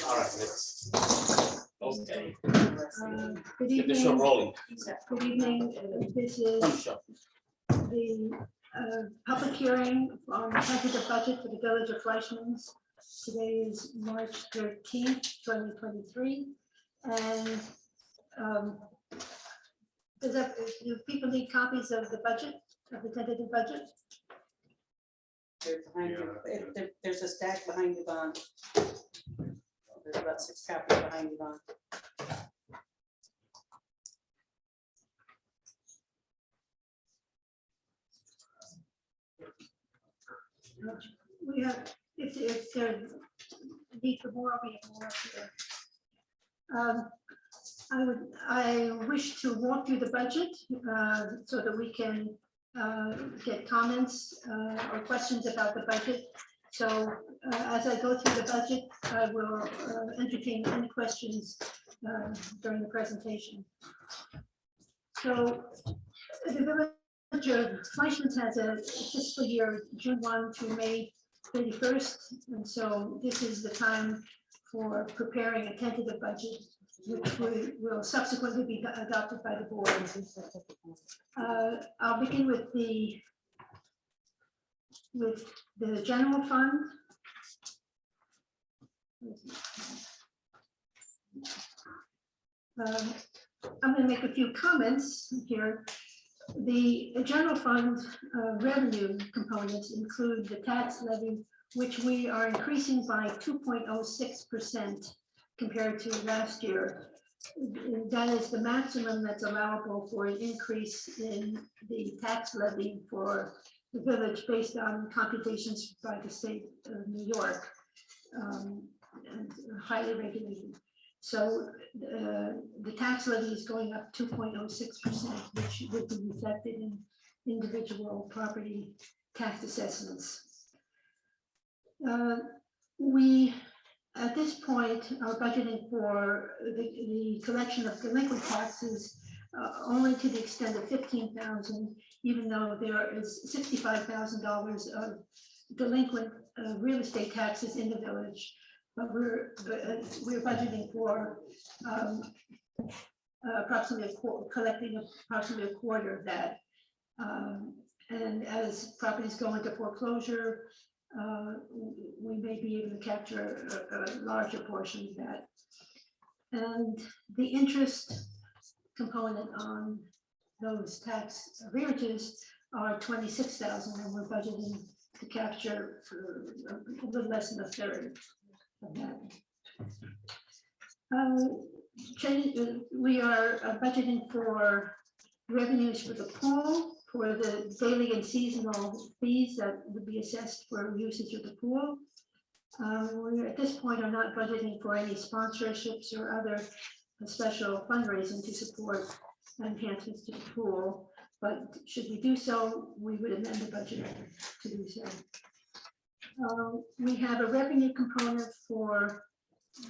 All right, let's. Okay. Good Get the show evening. rolling. Good evening. This is Come show. the public hearing on the tentative budget for the village of Fleischmann's. Today is March 13th, 2023. And do people need copies of the budget, of the tentative budget? They're behind you. There's a stack behind you, Bon. There's about 6 copies behind you, Bon. We have, if there need for more, we have more here. I wish to walk through the budget so that we can get comments or questions about the budget. So as I go through the budget, I will entertain any questions during the presentation. So the village of Fleischmann's has a fiscal year June 1 to May 31st. And so this is the time for preparing a tentative budget, which will subsequently be adopted by the board. I'll begin with the general fund. I'm going to make a few comments here. The general fund revenue components include the tax levy, which we are increasing by 2.06% compared to last year. That is the maximum that's allowable for an increase in the tax levy for the village based on computations by the state of New York, and highly regulated. So the tax levy is going up 2.06%, which would be reflected in individual property tax assessments. We, at this point, are budgeting for the collection of delinquent taxes only to the extent of $15,000, even though there is $65,000 of delinquent real estate taxes in the village. But we're budgeting for collecting approximately a quarter of that. And as properties go into foreclosure, we may be able to capture a larger portion of that. And the interest component on those tax arrearages are $26,000, and we're budgeting to capture for a little less than a third of that. We are budgeting for revenues for the pool, for the daily and seasonal fees that would be assessed for usage of the pool. We at this point are not budgeting for any sponsorships or other special fundraising to support enhancements to the pool, but should we do so, we would amend the budget to do so. We have a revenue component for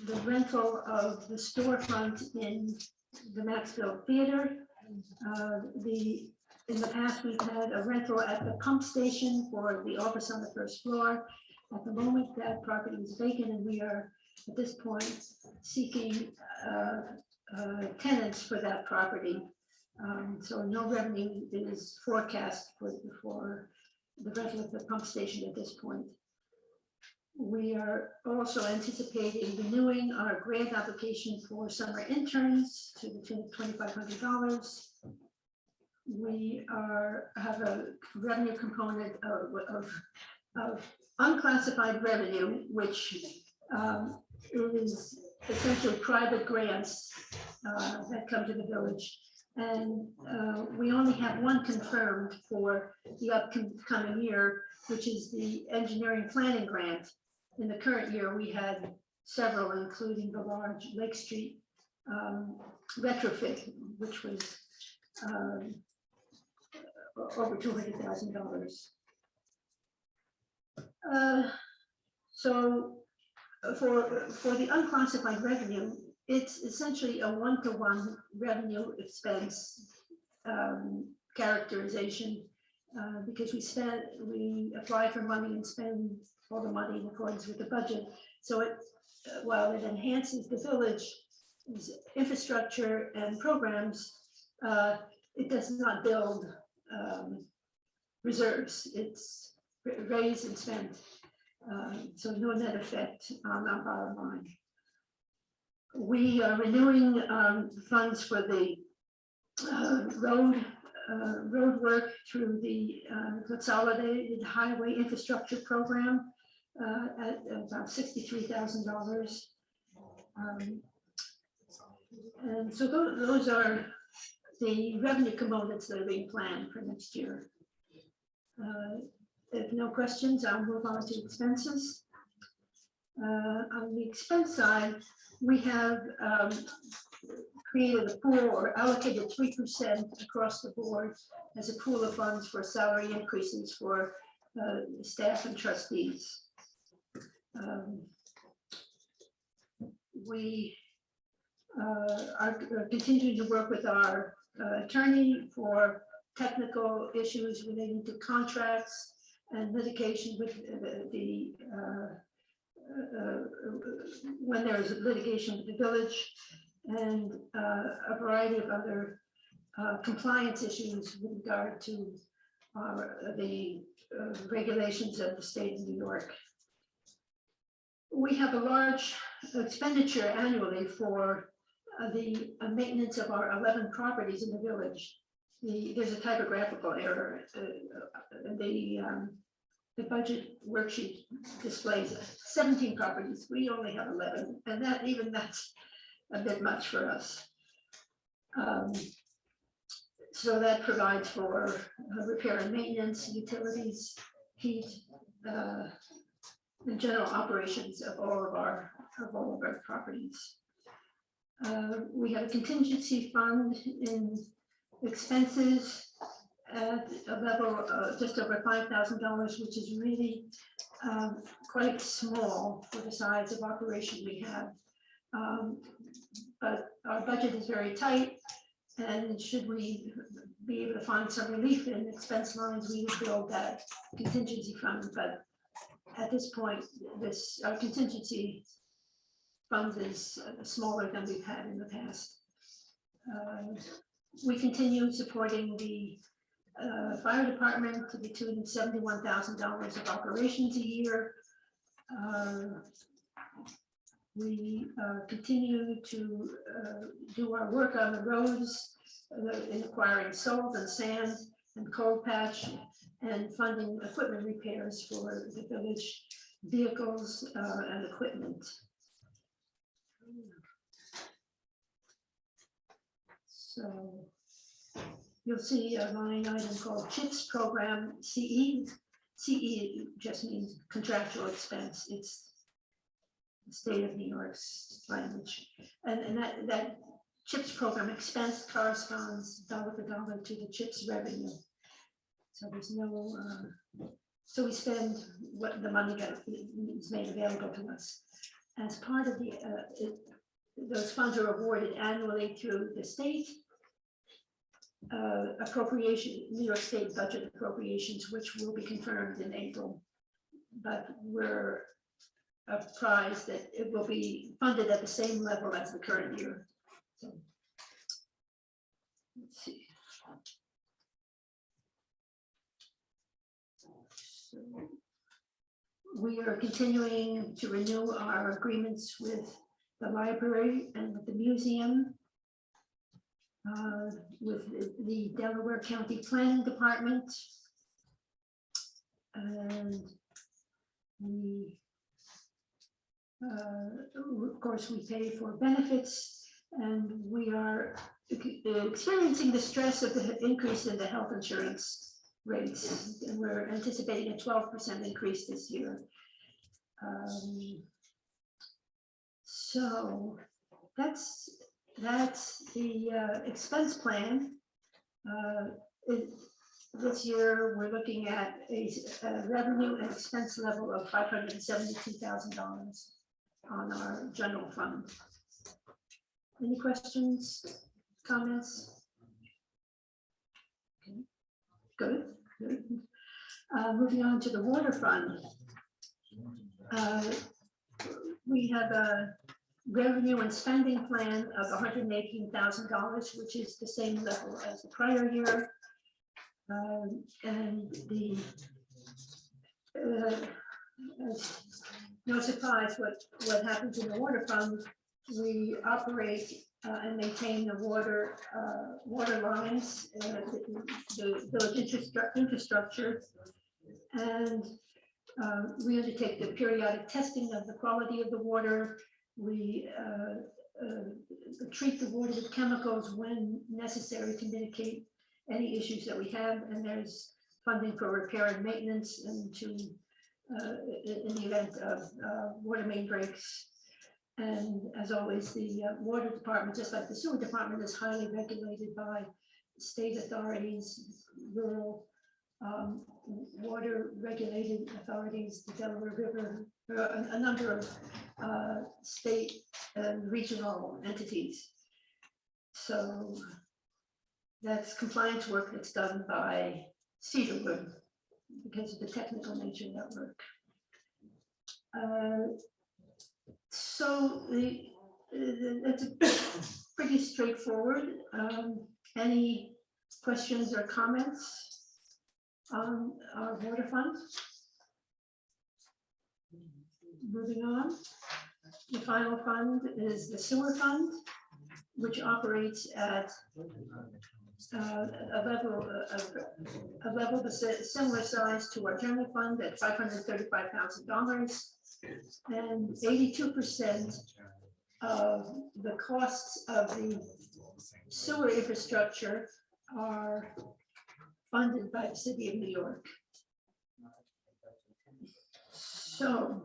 the rental of the storefront in the Maxville Theater. In the past, we've had a rental at the pump station for the office on the first floor. At the moment, that property is vacant, and we are at this point seeking tenants for that property. So no revenue is forecast for the rental of the pump station at this point. We are also anticipating renewing our grant application for summer interns to the tune of $2,500. We have a revenue component of unclassified revenue, which is essentially private grants that come to the village. And we only have one confirmed for the upcoming year, which is the engineering planning grant. In the current year, we had several, including the large Lake Street retrofit, which was over $200,000. So for the unclassified revenue, it's essentially a one-to-one revenue expense characterization because we apply for money and spend all the money in accordance with the budget. So it, while it enhances the village's infrastructure and programs, it does not build reserves. It's raised and spent. So no net effect on our bottom line. We are renewing funds for the road work through the Consolidated Highway Infrastructure Program at about $63,000. And so those are the revenue components that are being planned for next year. If no questions, I'll move on to expenses. On the expense side, we have created a pool or allocated 3% across the board as a pool of funds for salary increases for staff and trustees. We are continuing to work with our attorney for technical issues relating to contracts and litigation with when there is litigation with the village, and a variety of other compliance issues with regard to the regulations of the state of New York. We have a large expenditure annually for the maintenance of our 11 properties in the village. There's a typographical error. The budget worksheet displays 17 properties. We only have 11, and that's a bit much for us. So that provides for repair and maintenance, utilities, heat, the general operations of all of our properties. We have a contingency fund in expenses at a level just over $5,000, which is really quite small for the size of operation we have. But our budget is very tight, and should we be able to find some relief in expense lines, we would build that contingency fund. But at this point, our contingency fund is smaller than we've had in the past. We continue supporting the fire department to the tune of $71,000 of operations a year. We continue to do our work on the roads in acquiring salt and sand and cold patch and funding equipment repairs for the village vehicles and equipment. So you'll see a line item called CHIPS program, CE. CE just means contractual expense. It's the state of New York's language. And that CHIPS program expense corresponds dollar for dollar to the CHIPS revenue. So there's no, so we spend what the money that is made available to us. As part of the, those funds are awarded annually through the state appropriation, New York State budget appropriations, which will be confirmed in April. But we're apprised that it will be funded at the same level as the current year. So, let's see. So, we are continuing to renew our agreements with the library and with the museum, with the Delaware County Planning Department, and we, of course, we pay for benefits, and we are experiencing the stress of the increase in the health insurance rates, and we're anticipating a 12% increase this year. So that's the expense plan. This year, we're looking at a revenue and expense level of $572,000 on our general fund. Any questions, comments? Okay. Good. Moving on to the water fund. we have a revenue and spending plan of $118,000, which is the same level as the prior year. And the, no surprise what happens in the water fund. We operate and maintain the water lines, the village infrastructure, and we undertake the periodic testing of the quality of the water. We treat the water with chemicals when necessary to mitigate any issues that we have, and there's funding for repair and maintenance, and to in the event of water main breaks. And as always, the water department, just like the sewer department, is highly regulated by state authorities, rural water regulated authorities, the Delaware River, a number of state and regional entities. So that's compliance work that's done by Cedarwood because of the technical nature of that work. So it's pretty straightforward. Any questions or comments on our water fund? Moving on, the final fund is the sewer fund, which operates at a level similar size to our general fund at $535,000, and 82% of the costs of the sewer infrastructure are funded by the city of New York. So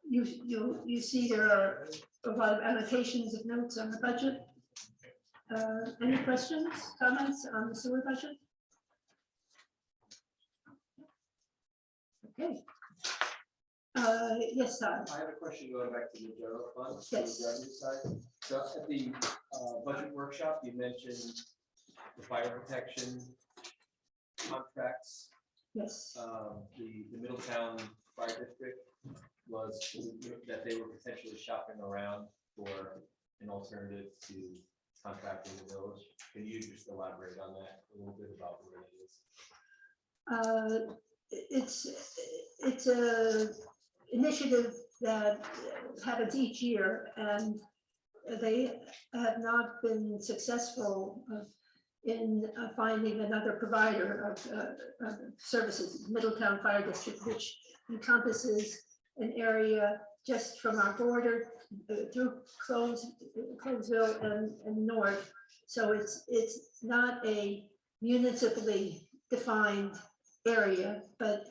you see there are a lot of annotations of notes on the budget. Any questions, comments on the sewer budget? Okay. Yes, Todd. I have a question going back to the general fund. Yes. The revenue side. So at the budget workshop, you mentioned the fire protection contracts. Yes. The Middletown Fire District was that they were potentially shopping around for an alternative to contracting the village. Can you just elaborate on that a little bit about what it is? It's a initiative that happens each year, and they have not been successful in finding another provider of services. Middletown Fire District, which encompasses an area just from our border through Clovesville and north. So it's not a municipally defined area, but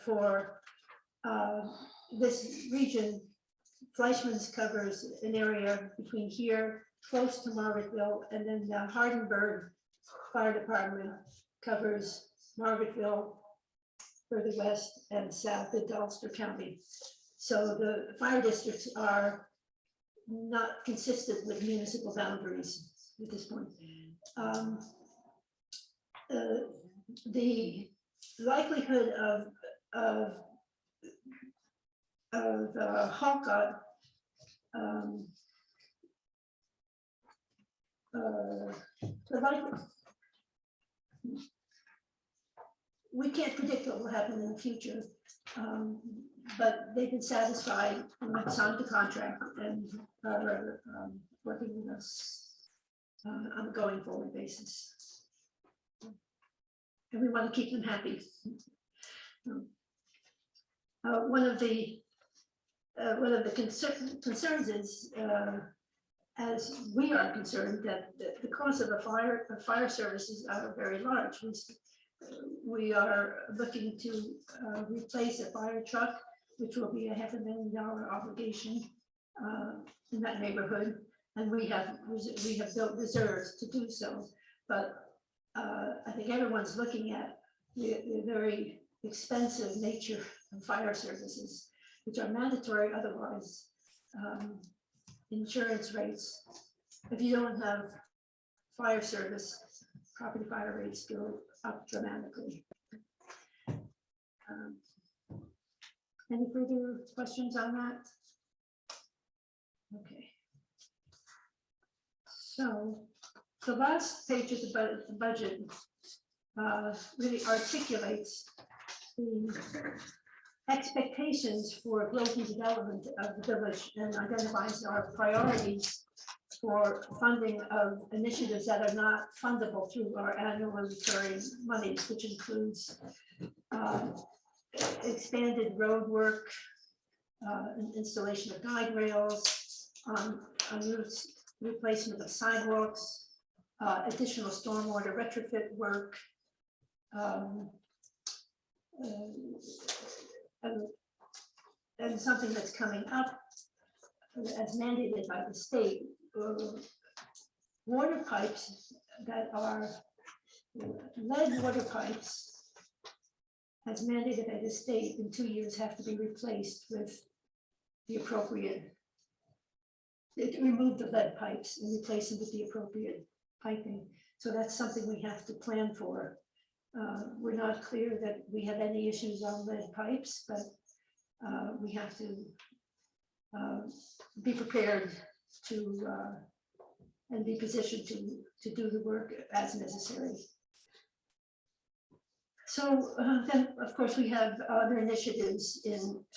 for this region, Fleischman's covers an area between here, close to Margaretville, and then the Hardenberg Fire Department covers Margaretville further west and south into Ulster County. So the fire districts are not consistent with municipal boundaries at this point. The likelihood of Hawkeye we can't predict what will happen in the future, but they've been satisfied and signed the contract and are working with us on a going forward basis. And we want to keep them happy. One of the concerns is, as we are concerned, that the cost of the fire services are very large. We are looking to replace a fire truck, which will be a $500,000 obligation in that neighborhood, and we have built reserves to do so. But I think everyone's looking at the very expensive nature of fire services, which are mandatory otherwise. Insurance rates, if you don't have fire service, property fire rates go up dramatically. Any further questions on that? Okay. So the last page of the budget really articulates the expectations for growth and development of the village and identifies our priorities for funding of initiatives that are not fundable through our annual and recurring monies, which includes expanded road work, installation of guide rails, on routes, replacement of sidewalks, additional stormwater retrofit work, and something that's coming up as mandated by the state, water pipes that are lead water pipes as mandated by the state in 2 years have to be replaced with the appropriate, remove the lead pipes and replace them with the appropriate piping. So that's something we have to plan for. We're not clear that we have any issues on lead pipes, but we have to be prepared to and be positioned to do the work as necessary. So then, of course, we have other initiatives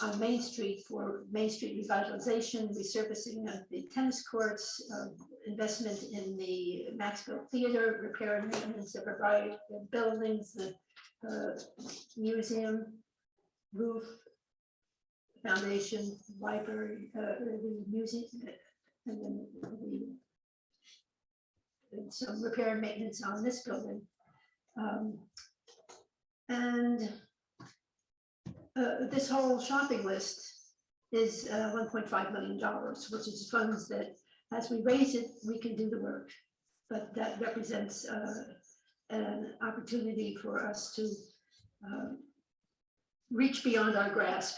on Main Street for Main Street revitalization, resurfacing of the tennis courts, investment in the Maxwell Theater, repair and maintenance of a variety of buildings, the museum, roof, foundation, library, the museum, and then some repair and maintenance on this building. And this whole shopping list is $1.5 million, which is funds that as we raise it, we can do the work. But that represents an opportunity for us to reach beyond our grasp,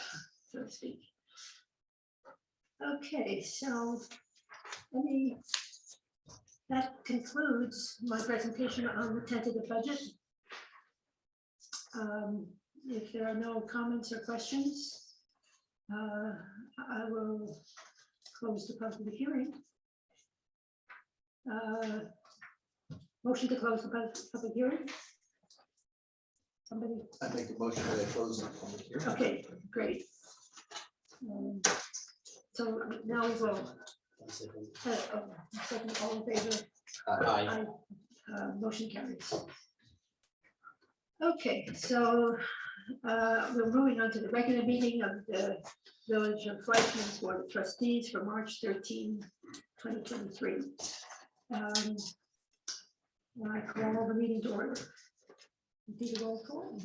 so to speak. Okay, so that concludes my presentation on the tentative budget. If there are no comments or questions, I will close the public hearing. Motion to close the public hearing. Somebody? I make a motion that I close the public hearing. Okay, great. So now we will. Second, all in favor? Aye. Motion carries. Okay, so we're moving on to the regular meeting of the Village of Fleischman's Board of Trustees for March 13, 2023. When I call the meeting to order. Do the roll call.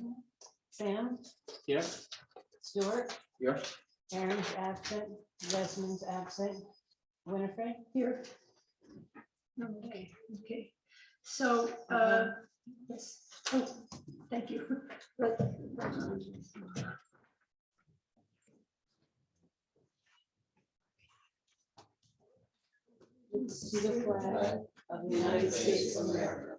Sam, Yes. Stuart, Yes. Aaron's absent, Desmond's absent, Winifred. Here. Okay, okay. So, yes, oh, thank you. To the flag of the United States of America,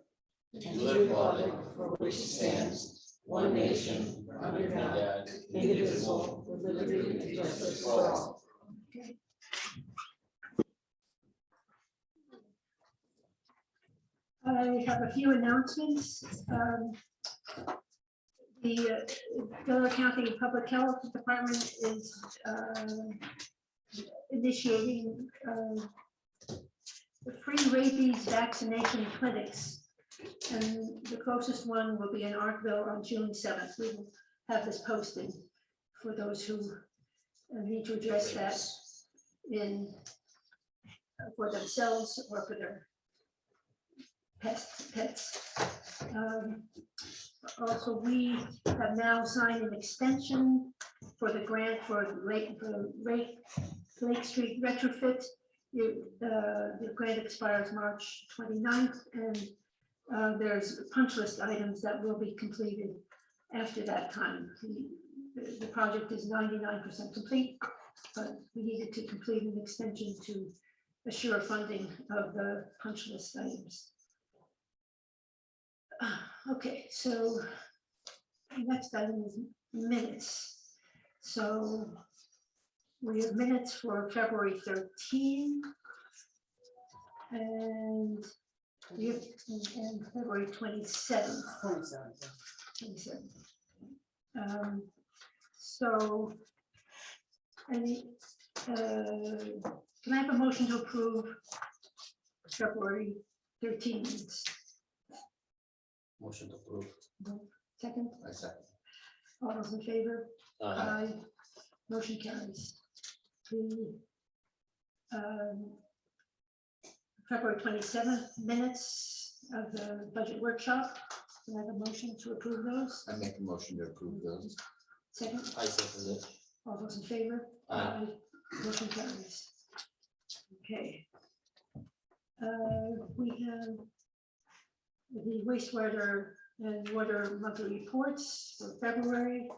and to the republic for which it stands, one nation, under God, indivisible, with liberty and justice for all. Okay. I have a few announcements. The Delaware County Public Health Department is initiating the free rabies vaccination clinics. And the closest one will be in Arkville on June 7th. We will have this posted for those who need to address that for themselves or for their pets. Also, we have now signed an extension for the grant for Lake Street retrofit. The grant expires March 29th, and there's punch list items that will be completed after that time. The project is 99% complete, but we needed to complete an extension to assure funding of the punch list items. Okay, so the next item is minutes. So we have minutes for February 13 and and February 27th. 27. So, can I have a motion to approve February 13 minutes? Motion to approve. Second, I second. all those in favor? Aye. Motion carries. The February 27th minutes of the budget workshop. Can I have a motion to approve those? I make a motion to approve those. Second, I second it. all those in favor? Aye. Motion carries. Okay. We have the wastewater and water monthly reports for February.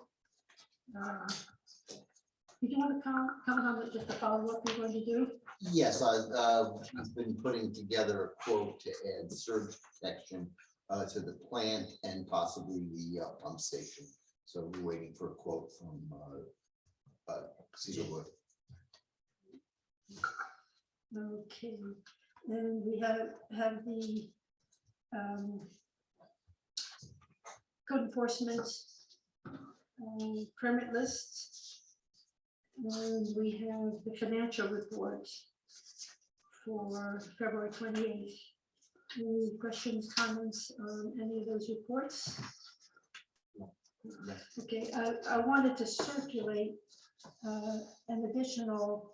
Did you want to comment on just the follow-up you're going to do? Yes, I've been putting together a quote to add surge protection to the plant and possibly the pump station. So we're waiting for a quote from Cedarwood. Okay, and we have the code enforcement permit list. And we have the financial report for February 28th. Any questions, comments on any of those reports? Okay, I wanted to circulate an additional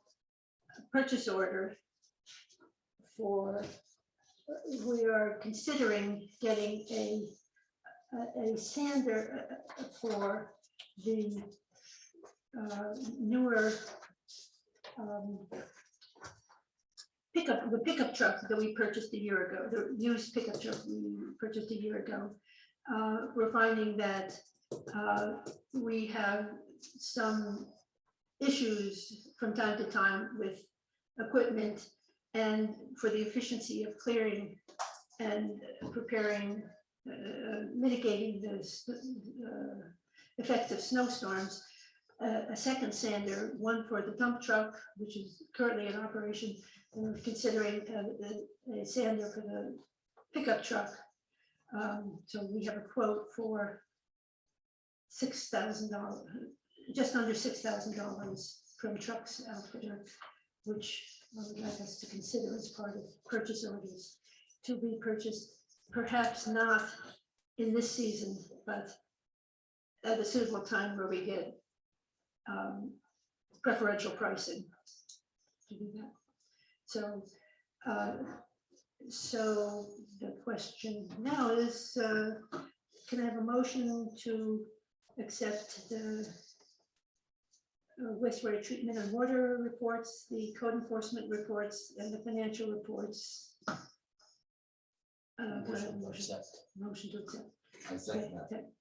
purchase order for, we are considering getting a sander for the newer pickup truck that we purchased a year ago, the used pickup truck we purchased a year ago. We're finding that we have some issues from time to time with equipment and for the efficiency of clearing and preparing, mitigating the effects of snowstorms. A second sander, one for the dump truck, which is currently in operation, and we're considering a sander for the pickup truck. So we have a quote for $6,000, just under $6,000 from Trucks Outfitter, which I would like us to consider as part of purchase orders to be purchased, perhaps not in this season, but at a suitable time where we get preferential pricing to do that. So, so the question now is, can I have a motion to accept the wastewater treatment and water reports, the code enforcement reports, and the financial reports? Motion to accept. Motion to accept. I second that.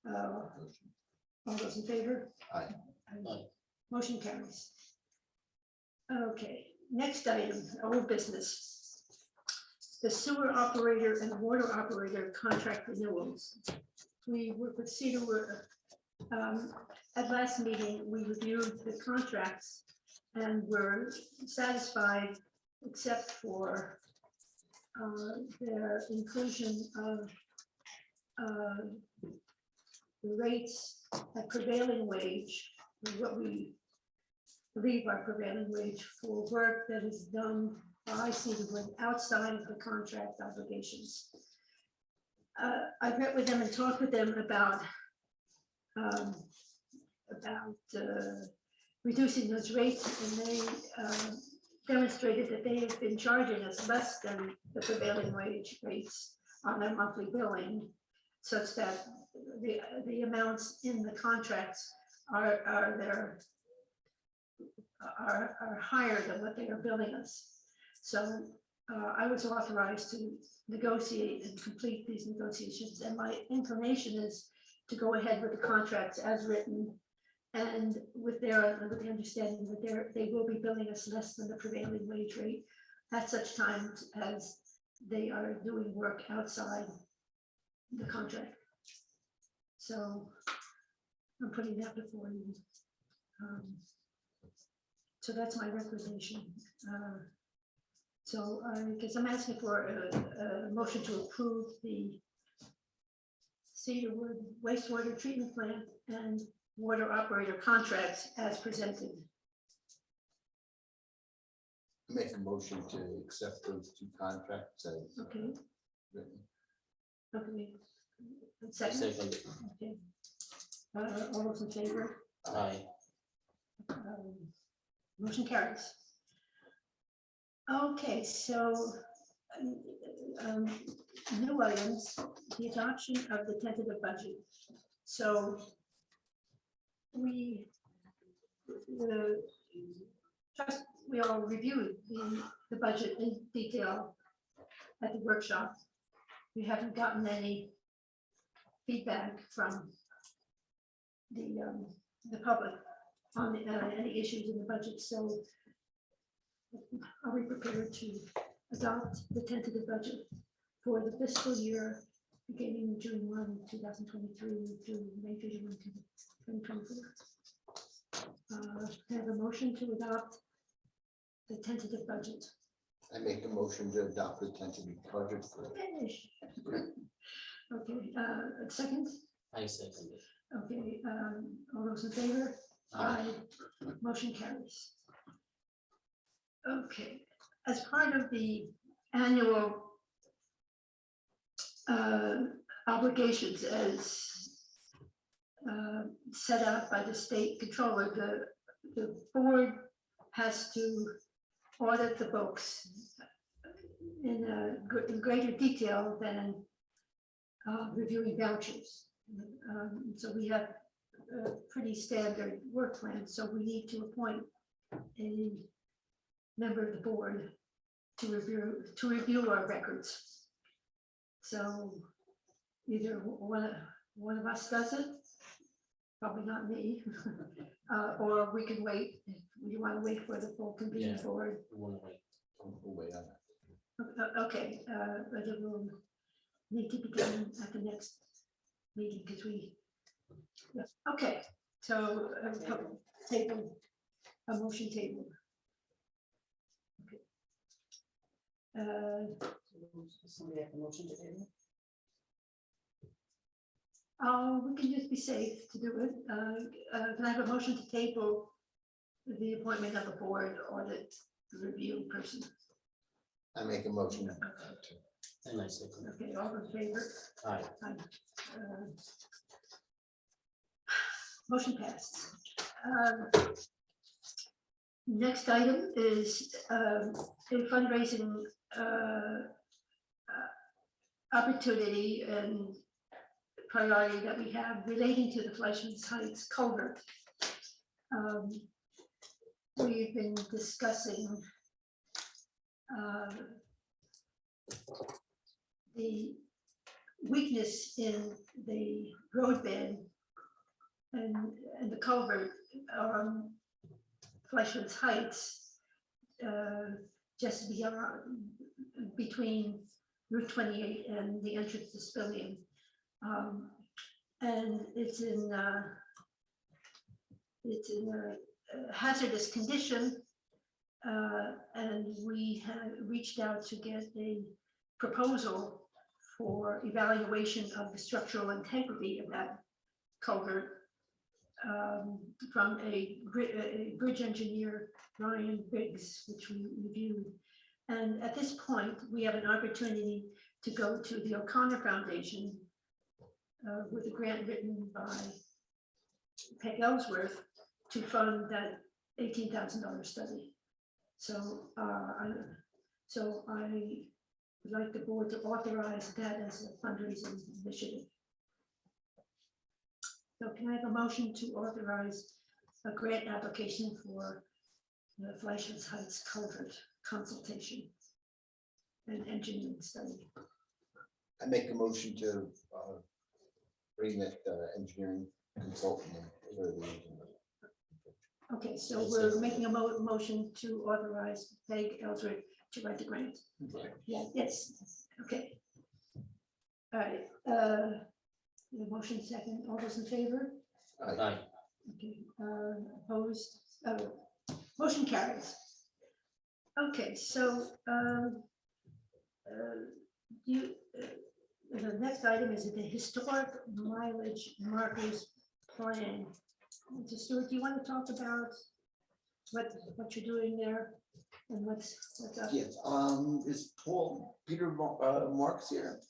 All those in favor? Aye. Aye. Motion carries. Okay, next item, old business. The sewer operator and water operator contract renewals. We work with Cedarwood. At last meeting, we reviewed the contracts and were satisfied except for their inclusion of the rates at prevailing wage, what we believe are prevailing wage for work that is done by Cedarwood outside of the contract obligations. I met with them and talked with them about reducing those rates, and they demonstrated that they have been charging us less than the prevailing wage rates on their monthly billing, such that the amounts in the contracts are higher than what they are billing us. So I was authorized to negotiate and complete these negotiations, and my inclination is to go ahead with the contracts as written, and with the understanding that they will be billing us less than the prevailing wage rate at such time as they are doing work outside the contract. So I'm putting that before you. So that's my recommendation. So I guess I'm asking for a motion to approve the Cedarwood wastewater treatment plant and water operator contracts as presented. Make a motion to accept those two contracts as Okay, written. okay. Second, Second. okay. All those in favor? Aye. Motion carries. Okay, so new items, the adoption of the tentative budget. So we all reviewed the budget in detail at the workshop. We haven't gotten any feedback from the public on any issues in the budget, so are we prepared to adopt the tentative budget for the fiscal year beginning June 1, 2023 to May 31, 2024? I have a motion to adopt the tentative budget. I make a motion to adopt the tentative budget for Okay, second? I second it. Okay, all those in favor? Aye. Motion carries. Okay, as part of the annual obligations as set out by the state controller, the board has to audit the books in greater detail than reviewing vouchers. So we have a pretty standard work plan, so we need to appoint a member of the board to review our records. So either one of us does it, probably not me, or we can wait. If you want to wait for the full convening Yeah. board. We wanna wait. We'll wait on that. Okay, but it will need to begin at the next meeting because yeah, okay, so table, a motion table. Okay. Somebody have a motion to table? We can just be safe to do it. Can I have a motion to table the appointment of a board audit review person? I make a motion. And I second it. Okay, all in favor? Aye. Motion passed. Next item is a fundraising opportunity and priority that we have relating to the Fleischman's Heights culvert. We've been discussing the weakness in the roadbed and the culvert on Fleischman's Heights, just beyond between Route 28 and the entrance to Spillian. And it's in a hazardous condition, and we have reached out to get a proposal for evaluation of the structural integrity of that culvert from a bridge engineer, Ryan Biggs, which we reviewed. And at this point, we have an opportunity to go to the O'Connor Foundation with a grant written by Peg Ellsworth to fund that $18,000 study. So I would like the board to authorize that as a fundraising initiative. So can I have a motion to authorize a grant application for the Fleischman's Heights culvert consultation and engineering study? I make a motion to bring that engineering consultant in for the Okay, so we're making a motion to authorize Peg Ellsworth to write the grant. Yeah, yes, okay. All right, the motion second, all those in favor? Aye. Okay, opposed, motion carries. Okay, so, you, the next item is the historic mileage markers plan. So Stuart, do you want to talk about what you're doing there and what's up? Yes, is Peter Marks here?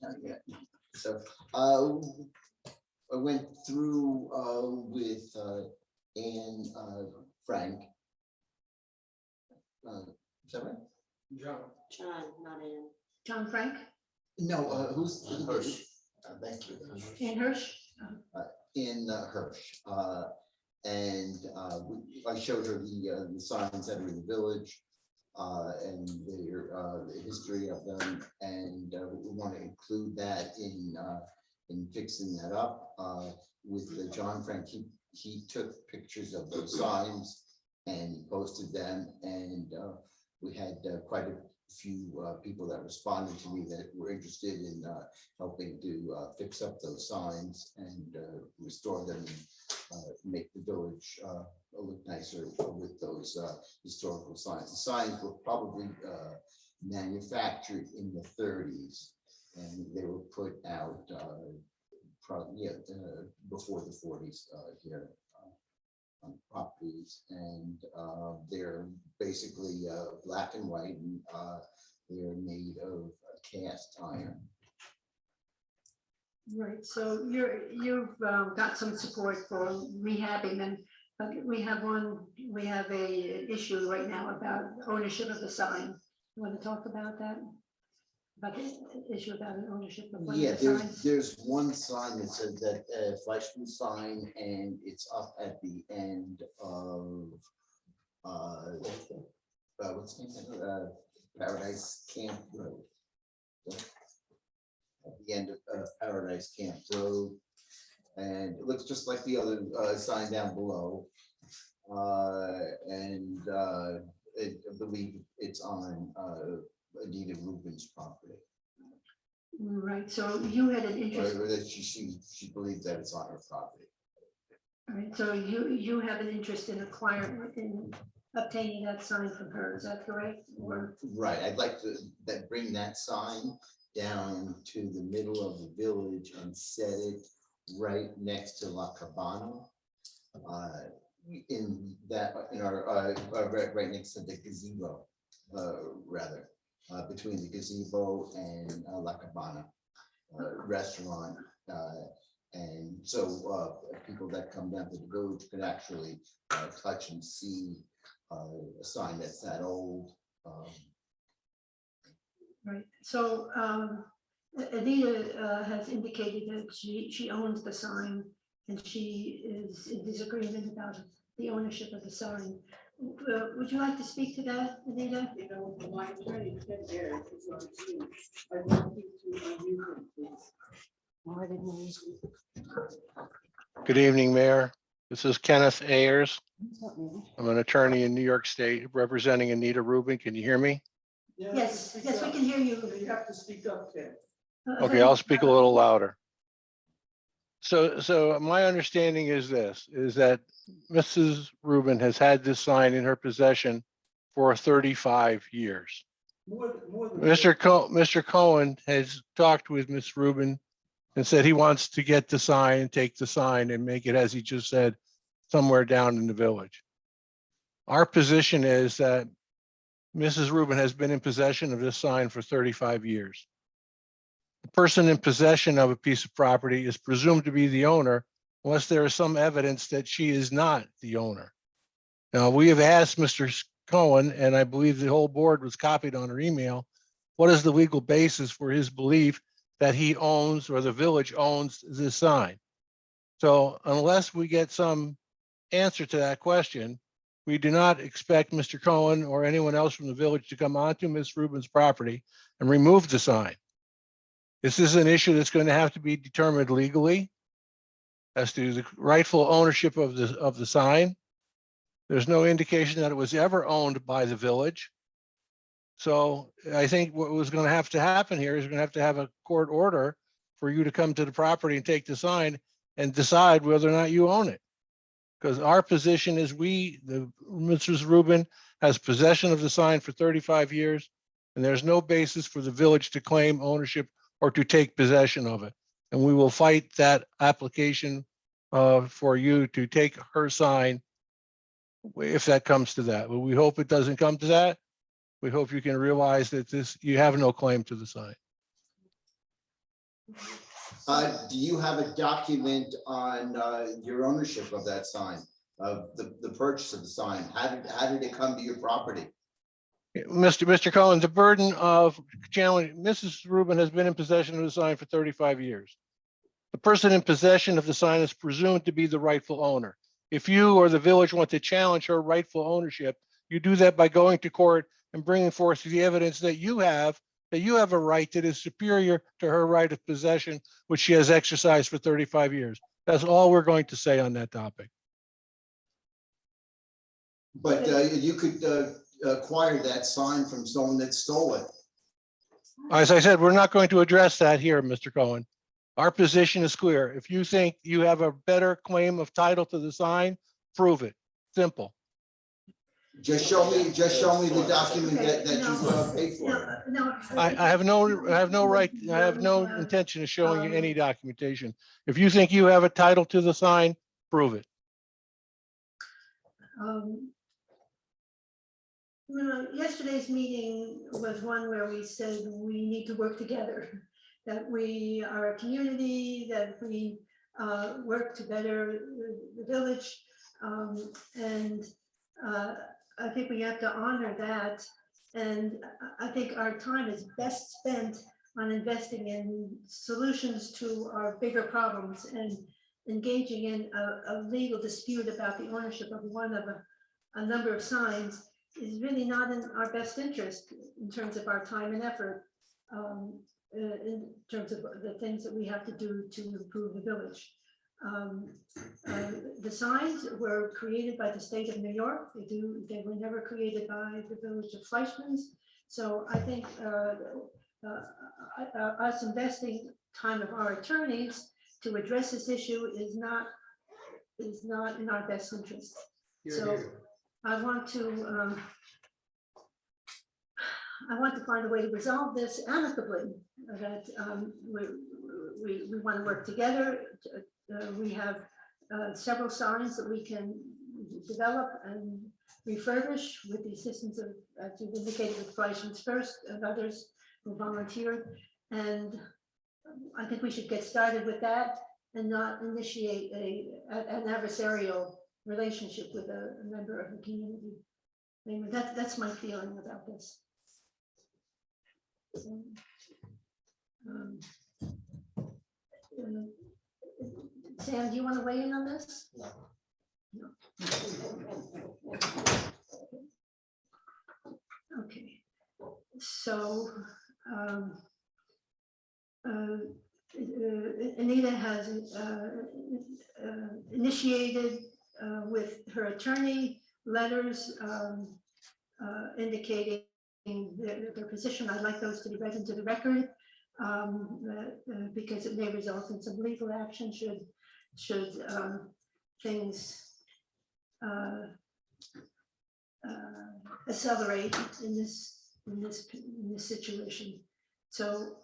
Not yet. So, I went through, with, Anne, Frank. Is that right? John, not Ann. John Frank No, who's? Hirsch. Thank you. and Hirsch? In Hirsch. And I showed her the signs that are in the village and the history of them. And we want to include that in fixing that up. With John Frank, he took pictures of those signs and posted them. And we had quite a few people that responded to me that were interested in helping to fix up those signs and restore them and make the village look nicer with those historical signs. The signs were probably manufactured in the 30s, and they were put out probably before the 40s here on properties, and they're basically black and white, and they're made of cast iron. Right, so you've got some support for rehabbing them. But we have a issue right now about ownership of the sign. You want to talk about that? About the issue about an ownership of one Yeah, of the signs? there's one sign that says that Fleischman sign, and it's up at the end of what's the name? Paradise Camp Road. At the end of Paradise Camp Road, and it looks just like the other sign down below. And I believe it's on Anita Rubin's property. Right, so you had an interest, Or that she believes that it's on her property. right, so you have an interest in obtaining that sign from her, is that correct? Or, Right, I'd like to bring that sign down to the middle of the village and set it right next to La Cabana. Right next to the gazebo, rather, between the gazebo and La Cabana restaurant. And so people that come down to the village could actually touch and see a sign that's that old. right, so Anita has indicated that she owns the sign and she is in disagreement about the ownership of the sign. Would you like to speak to that, Anita? You know, my attorney, Ken Ayers, is on Zoom. I want you to unmute him, please. Why didn't he? Good evening, Mayor. This is Kenneth Ayers. It's not me. I'm an attorney in New York State representing Anita Rubin. Can you hear me? Yes, yes, we can hear you. You have to speak up, Ken. Okay, I'll speak a little louder. So my understanding is this, is that Mrs. Rubin has had this sign in her possession for 35 years. More than. Mr. Cohen has talked with Ms. Rubin and said he wants to get the sign, take the sign and make it, as he just said, somewhere down in the village. Our position is that Mrs. Rubin has been in possession of this sign for 35 years. The person in possession of a piece of property is presumed to be the owner unless there is some evidence that she is not the owner. Now, we have asked Mr. Cohen, and I believe the whole board was copied on her email, what is the legal basis for his belief that he owns or the village owns this sign? So unless we get some answer to that question, we do not expect Mr. Cohen or anyone else from the village to come onto Ms. Rubin's property and remove the sign. This is an issue that's going to have to be determined legally as to the rightful ownership of the sign. There's no indication that it was ever owned by the village. So I think what was going to have to happen here is we're going to have a court order for you to come to the property and take the sign and decide whether or not you own it. Because our position is Mrs. Rubin has possession of the sign for 35 years, and there's no basis for the village to claim ownership or to take possession of it. And we will fight that application for you to take her sign if that comes to that. But we hope it doesn't come to that. We hope you can realize that you have no claim to the sign. Do you have a document on your ownership of that sign, of the purchase of the sign? How did it come to your property? Mr. Cohen, the burden of challenge, Mrs. Rubin has been in possession of the sign for 35 years. The person in possession of the sign is presumed to be the rightful owner. If you or the village want to challenge her rightful ownership, you do that by going to court and bringing forth the evidence that you have a right that is superior to her right of possession, which she has exercised for 35 years. That's all we're going to say on that topic. But you could acquire that sign from someone that stole it. As I said, we're not going to address that here, Mr. Cohen. Our position is clear. If you think you have a better claim of title to the sign, prove it. Simple. Just show me the document that you paid for. No. I have no right, I have no intention of showing you any documentation. If you think you have a title to the sign, prove it. Yesterday's meeting was one where we said we need to work together, that we are a community, that we work to better the village. And I think we have to honor that. And I think our time is best spent on investing in solutions to our bigger problems, and engaging in a legal dispute about the ownership of one of a number of signs is really not in our best interest in terms of our time and effort, in terms of the things that we have to do to improve the village. The signs were created by the state of New York. They were never created by the village of Fleischman's. So I think us investing time of our attorneys to address this issue is not in our best interest. So I want to find a way to resolve this amicably. That we want to work together. We have several signs that we can develop and refurbish with the assistance of, as you indicated, with Fleischman's First and others who volunteered. And I think we should get started with that and not initiate an adversarial relationship with a member of the community. I mean, that's my feeling about this. So, Sam, do you want to weigh in on this? No. Okay. So Anita has initiated with her attorney letters indicating their position. I'd like those to be read into the record because it may result in some legal action should things accelerate in this situation. So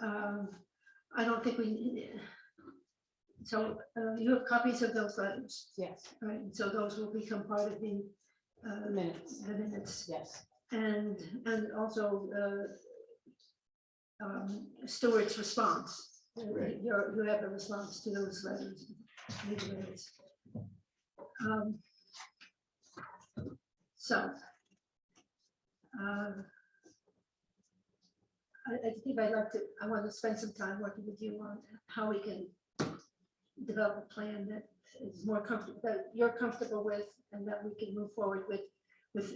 I don't think we. So you have copies of those letters, Yes, right? So those will become part of the minutes. the minutes, Yes. and also Stuart's response. Right. You have a response to those letters. So I think I want to spend some time working with you on how we can develop a plan that is more comfortable, that you're comfortable with, and that we can move forward with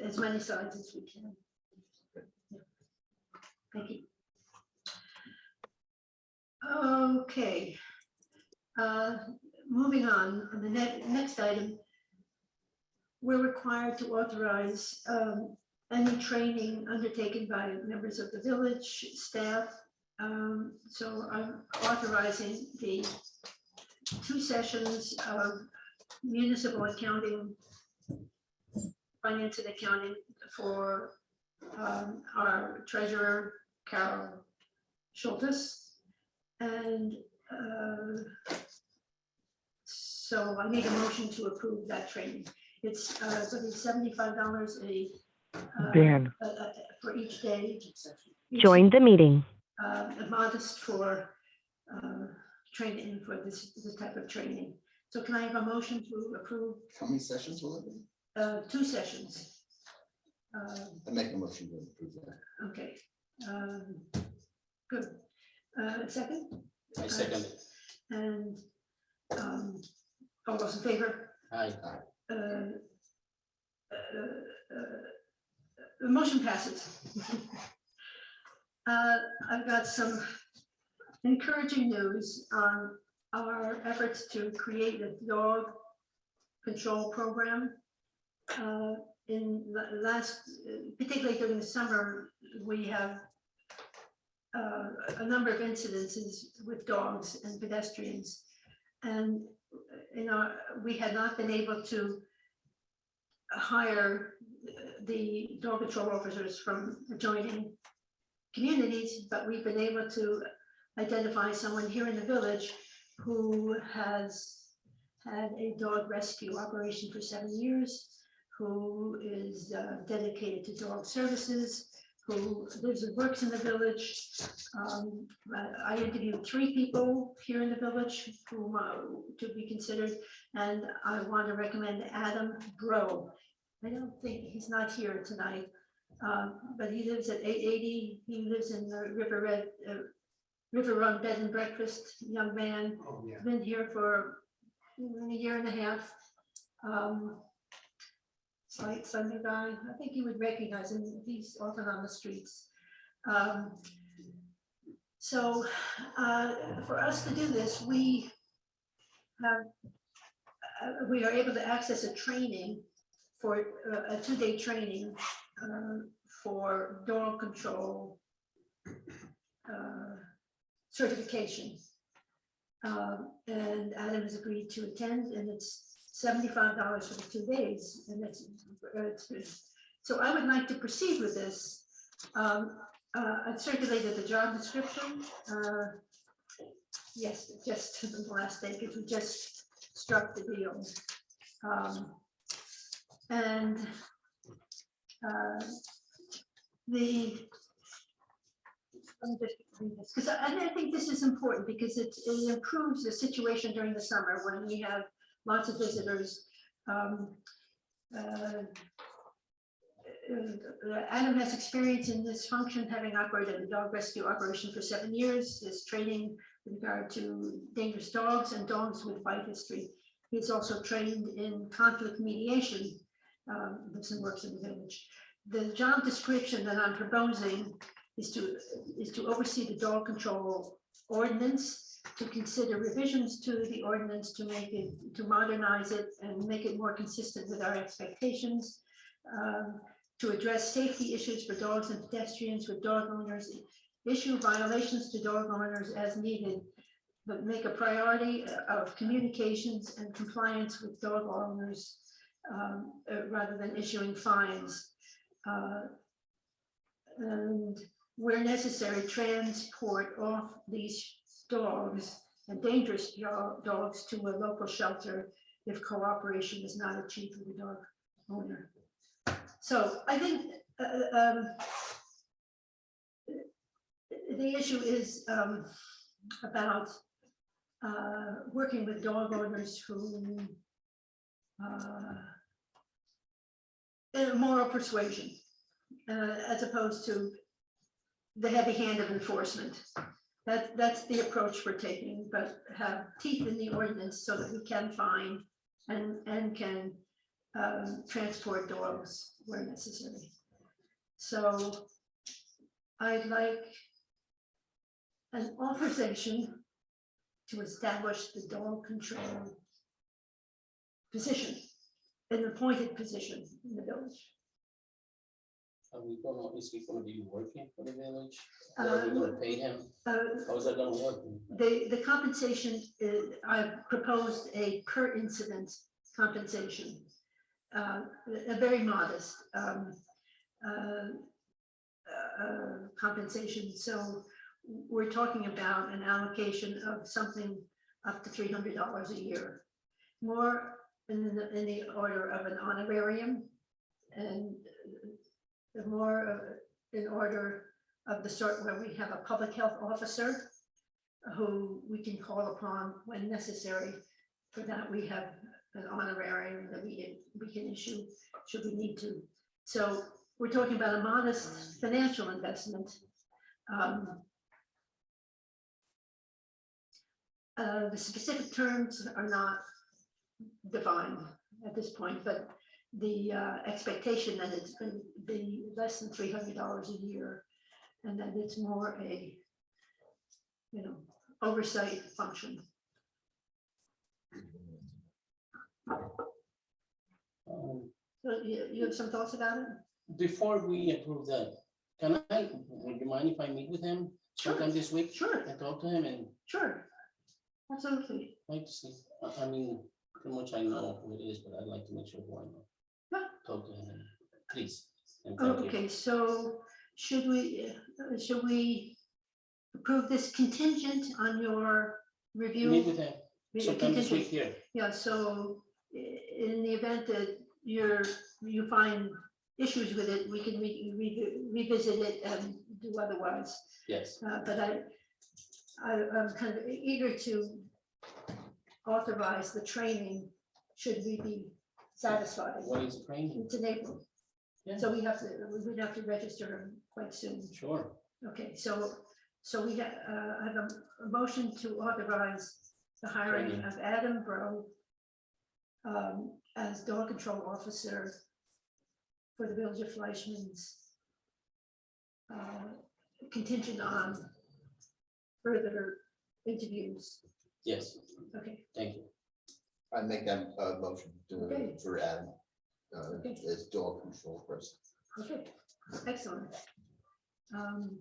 as many sides as we can. Yeah. Thank you. Okay. Moving on the next item, we're required to authorize any training undertaken by members of the village staff So I'm authorizing the 2 sessions of municipal accounting, finance and accounting for our treasurer, Carol Schultes. And so I make a motion to approve that training. It's $75 Dan, for each day. join the meeting. Modest for training for this type of training. So can I have a motion to approve How many sessions will it be? 2 sessions? I make a motion to approve that. Okay, good. Second? I second it. And all those in favor? Aye. The motion passes. I've got some encouraging news on our efforts to create a dog control program. In the last, particularly during the summer, we have a number of incidences with dogs and pedestrians. And we had not been able to hire the dog control officers from adjoining communities, but we've been able to identify someone here in the village who has had a dog rescue operation for 7 years, who is dedicated to dog services, who lives and works in the village. I interviewed 3 people here in the village who to be considered, and I want to recommend Adam Bro. I don't think he's not here tonight, but he lives at 880. He lives in the River Run Bed and Breakfast. Young man, Oh, yeah. been here for a year and a half. Slight Sunday guy. I think you would recognize him. He's often on the streets. So for us to do this, we are able to access a training for a 2-day training for dog control certification. And Adam has agreed to attend, and it's $75 for the 2 days. And so I would like to proceed with this. I've circulated the job description. Yes, just the last day, because we just struck the deal. And let me just read this, because I think this is important, because it improves the situation during the summer when we have lots of visitors. Adam has experience in this function, having operated a dog rescue operation for 7 years. His training with regard to dangerous dogs and dogs with bite history. He's also trained in conflict mediation. Lives and works in the village. The job description that I'm proposing is to oversee the dog control ordinance, to consider revisions to the ordinance to make it, to modernize it and make it more consistent with our expectations, to address safety issues for dogs and pedestrians with dog owners, issue violations to dog owners as needed, but make a priority of communications and compliance with dog owners rather than issuing fines. And where necessary, transport off these dogs and dangerous dogs to a local shelter if cooperation is not achieved with the dog owner. So I think the issue is about working with dog owners who moral persuasion, as opposed to the heavy hand of enforcement. That's the approach we're taking, but have teeth in the ordinance so that we can fine and can transport dogs where necessary. So I'd like an authorization to establish the dog control position, an appointed position in the village. Is he gonna be working for the village? Are we gonna pay him? How's that gonna work? The compensation, I've proposed a per incident compensation, a very modest compensation. So we're talking about an allocation of something up to $300 a year, more in the order of an honorarium, and more in order of the sort where we have a public health officer who we can call upon when necessary. For that, we have an honorarium that we can issue should we need to. So we're talking about a modest financial investment. The specific terms are not defined at this point, but the expectation that it's going to be less than $300 a year, and that it's more a, oversight function. So you have some thoughts about it? Before we approve that, would you mind if I meet with him sometime this week? Sure, And talk to him and sure, absolutely. like to see, I mean, pretty much I know who it is, but I'd like to make sure who I know. Yeah. Talk to him, please. And thank you. Okay, so should we approve this contingent on your review? Meet with him sometime this week Contingent. here. Yeah, so in the event that you find issues with it, we can revisit it and do otherwise. Yes, But I'm kind of eager to authorize the training should we be satisfied. what is the training? It's in April, Yeah. so we'd have to register quite soon. Sure, Okay, so we have, I have a motion to authorize the hiring Training. of Adam Bro as dog control officer for the Village of Fleischmann's, contingent on further interviews. yes, Okay, thank you. I make that motion Okay. for Adam Okay. as dog control person. okay, excellent. And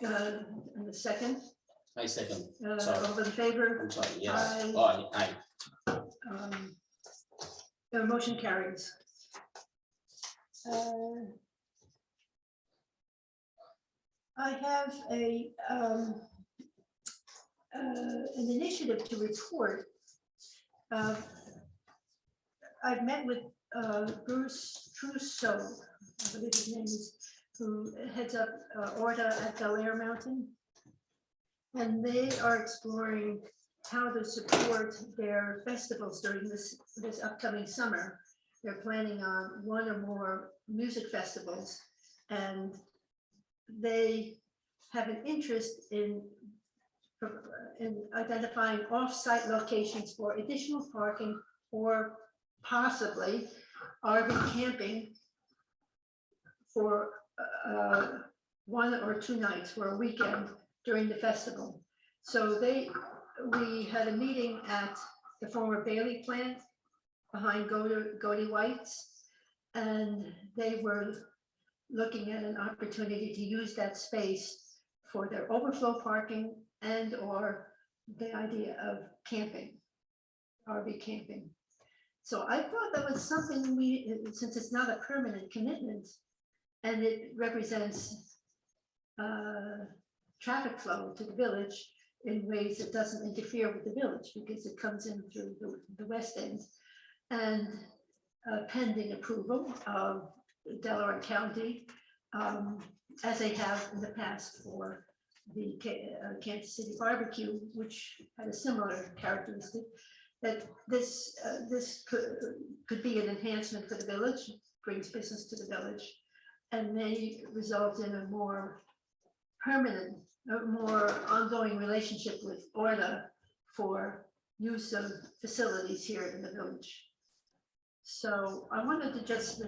the second, I second, Sorry. all in favor? I'm sorry, yes. Aye. Oh, aye. The motion carries. I have an initiative to report. I've met with Bruce Trousseau, I believe his name is, who heads up Orta at Bel Air Mountain. And they are exploring how to support their festivals during this upcoming summer. They're planning on one or more music festivals, and they have an interest in identifying off-site locations for additional parking or possibly RV camping for 1 or 2 nights for a weekend during the festival. So we had a meeting at the former Bailey plant behind Godey White's, and they were looking at an opportunity to use that space for their overflow parking and or the idea of camping, RV camping. So I thought that was something since it's not a permanent commitment and it represents traffic flow to the village in ways that doesn't interfere with the village because it comes in through the west end, and pending approval of Delaware County, as they have in the past for the Kansas City barbecue, which had a similar characteristic, that this could be an enhancement for the village, brings business to the village, and may result in a more permanent, a more ongoing relationship with Orta for use of facilities here in the village. So I wanted to just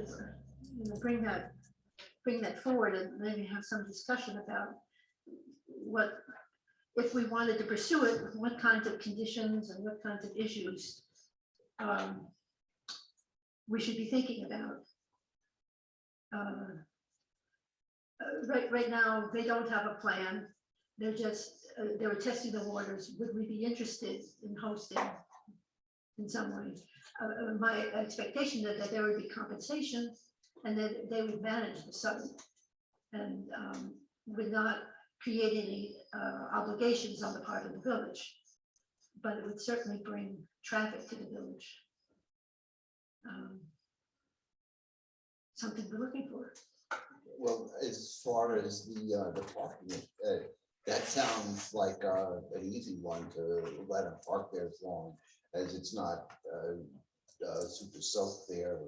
bring that forward and maybe have some discussion about what, if we wanted to pursue it, what kinds of conditions and what kinds of issues we should be thinking about. right now, they don't have a plan. They're just, they were testing the waters. Would we be interested in hosting in some way? My expectation is that there would be compensation and that they would manage the site and would not create any obligations on the part of the village. But it would certainly bring traffic to the village. Something we're looking for. Well, as far as the parking, that sounds like an easy one to let them park there as long as it's not super soaked there.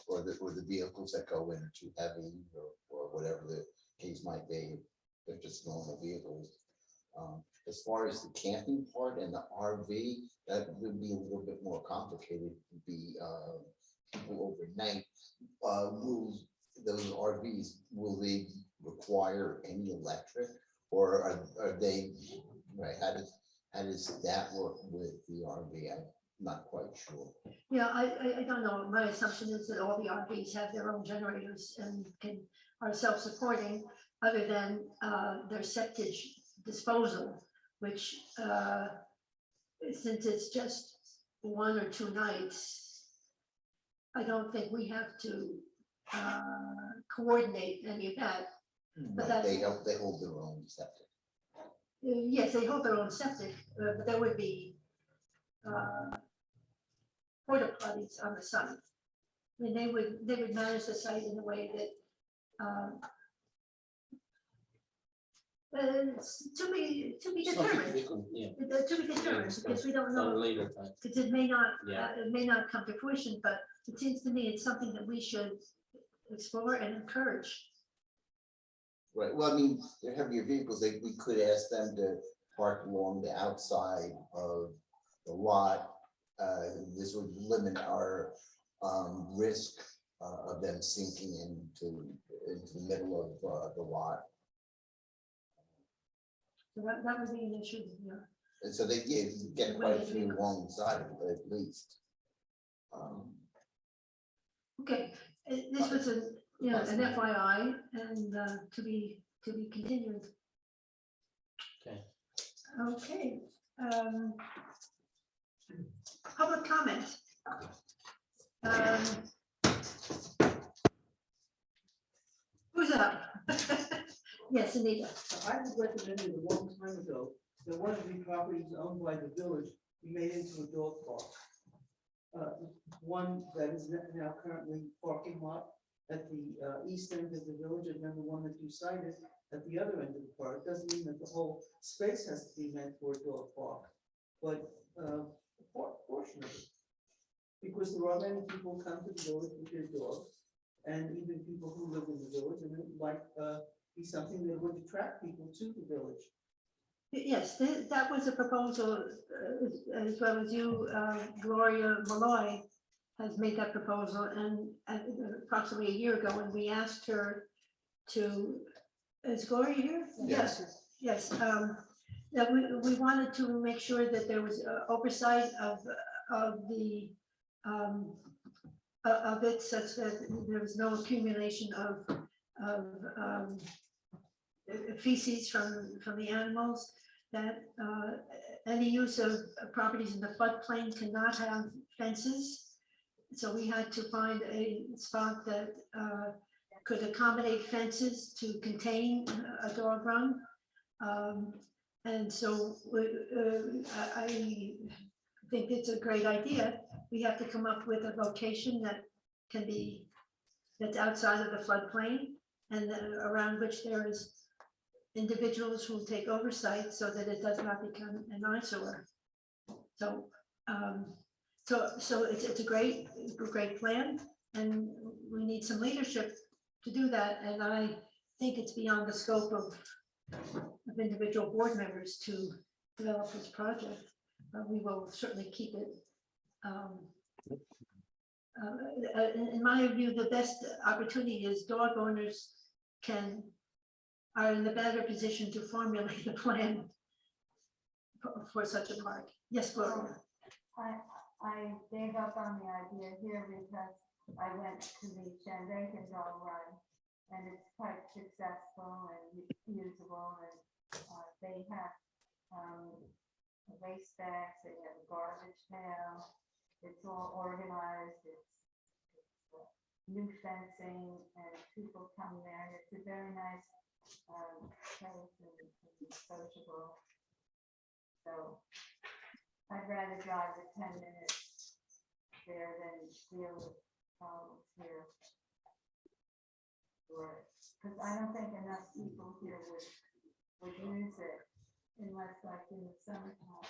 Or the vehicles that go in are too heavy or whatever the case might be. They're just normal vehicles. As far as the camping part and the RV, that would be a little bit more complicated. To be people overnight. Will those RVs, will they require any electric, or are they, right? How does that work with the RV? I'm not quite sure. Yeah, I don't know. My assumption is that all the RVs have their own generators and are self-supporting, other than their septic disposal, which since it's just 1 or 2 nights, I don't think we have to coordinate any of that. But Right, they hold their own septic. Yes, they hold their own septic, but there would be porta potties on the site. I mean, they would manage the site in a way that it's to be determined. To be determined, because we don't know. Because it may not come to fruition, but it seems to me it's something that we should explore and encourage. Right, well, I mean, they're heavier vehicles, we could ask them to park along the outside of the lot. This would limit our risk of them sinking into the middle of the lot. So that would be an issue, yeah. And so they get quite a few along the side of it at least. Okay, this was an FYI and to be continued. Okay. Okay. Public comment. Who's up? Yes, Anita. I was recommended a long time ago that one of the properties owned by the village be made into a dog park. One that is now currently parking lot at the east end of the village, and then the one that you cited at the other end of the park. Doesn't mean that the whole space has to be meant for a dog park, but a portion of it. Because there are many people who come to the village with their dogs, and even people who live in the village, and it might be something that would attract people to the village. Yes, that was a proposal, as well as you, Gloria Malloy has made that proposal, and approximately a year ago, when we asked her to, is Gloria here? Yes. Yes, that we wanted to make sure that there was oversight of the of it, such that there was no accumulation of feces from the animals, that any use of properties in the floodplain cannot have fences. So we had to find a spot that could accommodate fences to contain a dog run. And so I think it's a great idea. We have to come up with a location that can be, that's outside of the floodplain, and around which there is individuals who take oversight so that it does not become an eyesore. So so it's a great plan, and we need some leadership to do that. And I think it's beyond the scope of individual board members to develop this project. We will certainly keep it. In my view, the best opportunity is dog owners are in the better position to formulate a plan for such a park. Yes, Gloria. I gave up on the idea here because I went to the Shandaken Dog Run, and it's quite successful and usable, and they have waste bags, they have a garbage pail, it's all organized, it's new fencing, and people come there, and it's a very nice place and sociable. So I'd rather drive the 10 minutes there than deal with problems here. Because I don't think enough people here would use it unless like in the summertime.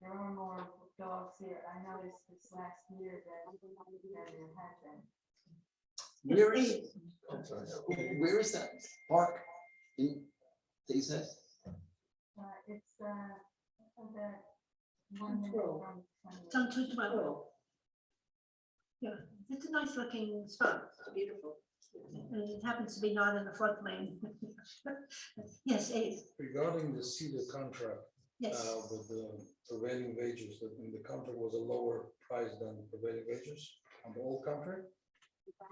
There are more dogs here. I noticed this last year that there had been. Where is, I'm sorry, where is that park in, they said? It's that one minute from. It's on 212. Oh, Yeah, it's a nice looking spot. it's beautiful. And it happens to be not in the floodplain. Yes, Abe, Regarding the cedar contract, yes. with the prevailing wages, in the contract was a lower price than prevailing wages on the old contract.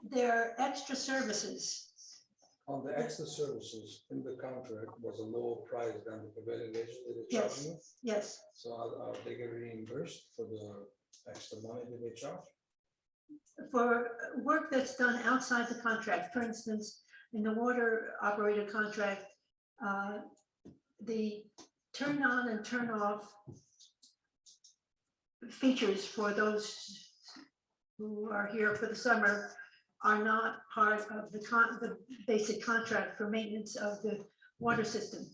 There are extra services. On the extra services in the contract was a lower price than the prevailing wages that they're Yes. charging. Yes, So are they get reimbursed for the extra money that they charge? for work that's done outside the contract, for instance, in the water operator contract, the turn on and turn off features for those who are here for the summer are not part of the basic contract for maintenance of the water system.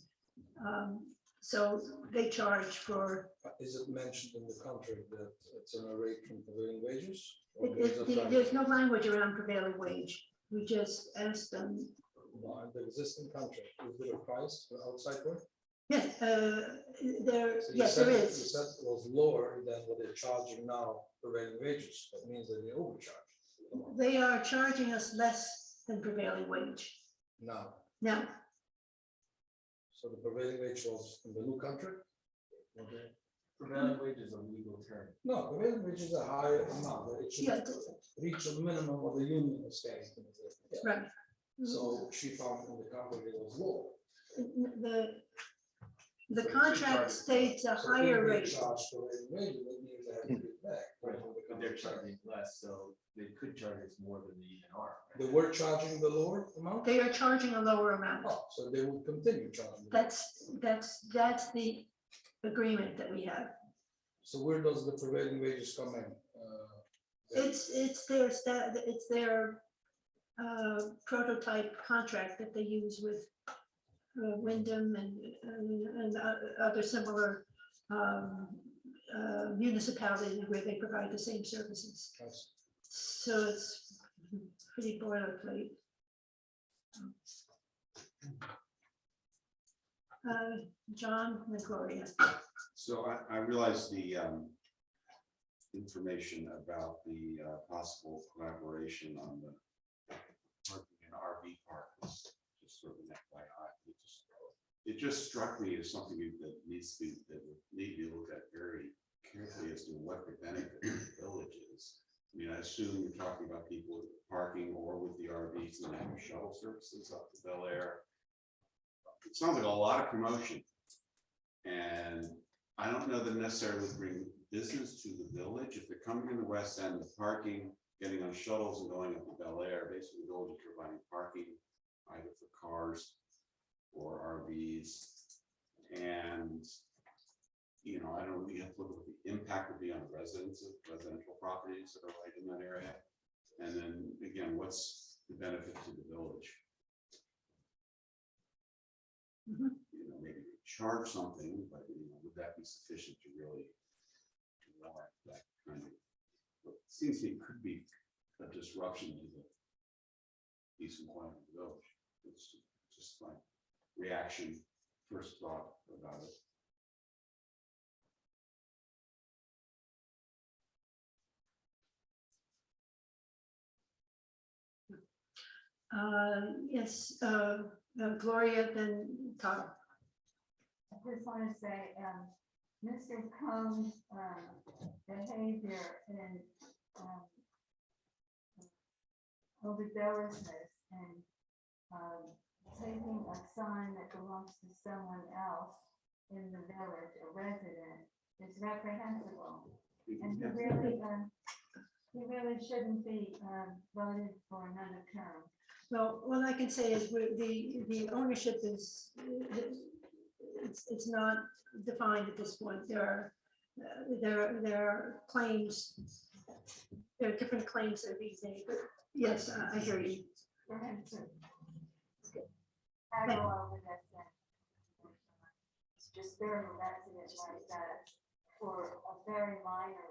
So they charge for, Is it mentioned in the contract that it's an rate from prevailing wages? Or there's a there's factor? no language around prevailing wage. We just asked them, No, in the existing contract, is there a price for outside work? yes, there, So you yes, said there You is. said it was lower than what they're charging now, prevailing wages. That means that they overcharge. They are charging us less than prevailing wage. Now, Now, so the prevailing wage was in the new contract? Okay. Prevailing wage is a legal term. No, prevailing wage is a higher amount, but it yeah, should reach a minimum of the union is saying. Yeah. right. So she found in the contract it was low. The contract states a So higher if they rate. charge prevailing wage, that means they have to give it back. Right, but they're charging less, so they could charge us more than they even are. They were charging the lower amount? They are charging a lower amount. Oh, so they will continue charging. That's the agreement that we have. So where does the prevailing wages come in? It's their prototype contract that they use with Wyndham and other similar municipalities where they provide the same services. So it's pretty boilerplate. John and Gloria. So I realize the information about the possible collaboration on the parking and RV park is just sort of an FYI. It just struck me as something that needs to be looked at very carefully as to what the benefit of the village is. I mean, I assume you're talking about people with parking or with the RVs and having shuttle services up to Bel Air. It sounds like a lot of promotion. And I don't know that necessarily bring business to the village. If they're coming in the west end, the parking, getting on shuttles and going up to Bel Air, basically the village is providing parking either for cars or RVs. And, you know, I don't, we have to look at what the impact would be on residents of residential properties that are right in that area. And then again, what's the benefit to the village? Mhm. You know, maybe we charge something, but you know, would that be sufficient to really warrant that kind of, what seems to me could be a disruption to the peace and quiet of the village. It's just like reaction, first thought about it. Yes, Gloria, then Todd. I just want to say, Mr. Cohn's behavior in over zealousness and taking a sign that belongs to someone else in the village, a resident, is reprehensible. And he really shouldn't be voted for another term. Well, what I can say is the ownership is, it's not defined at this point. There are claims, there are different claims that are being made, but yes, I hear you. For him to haggle over that thing. It's just very resident like that for a very minor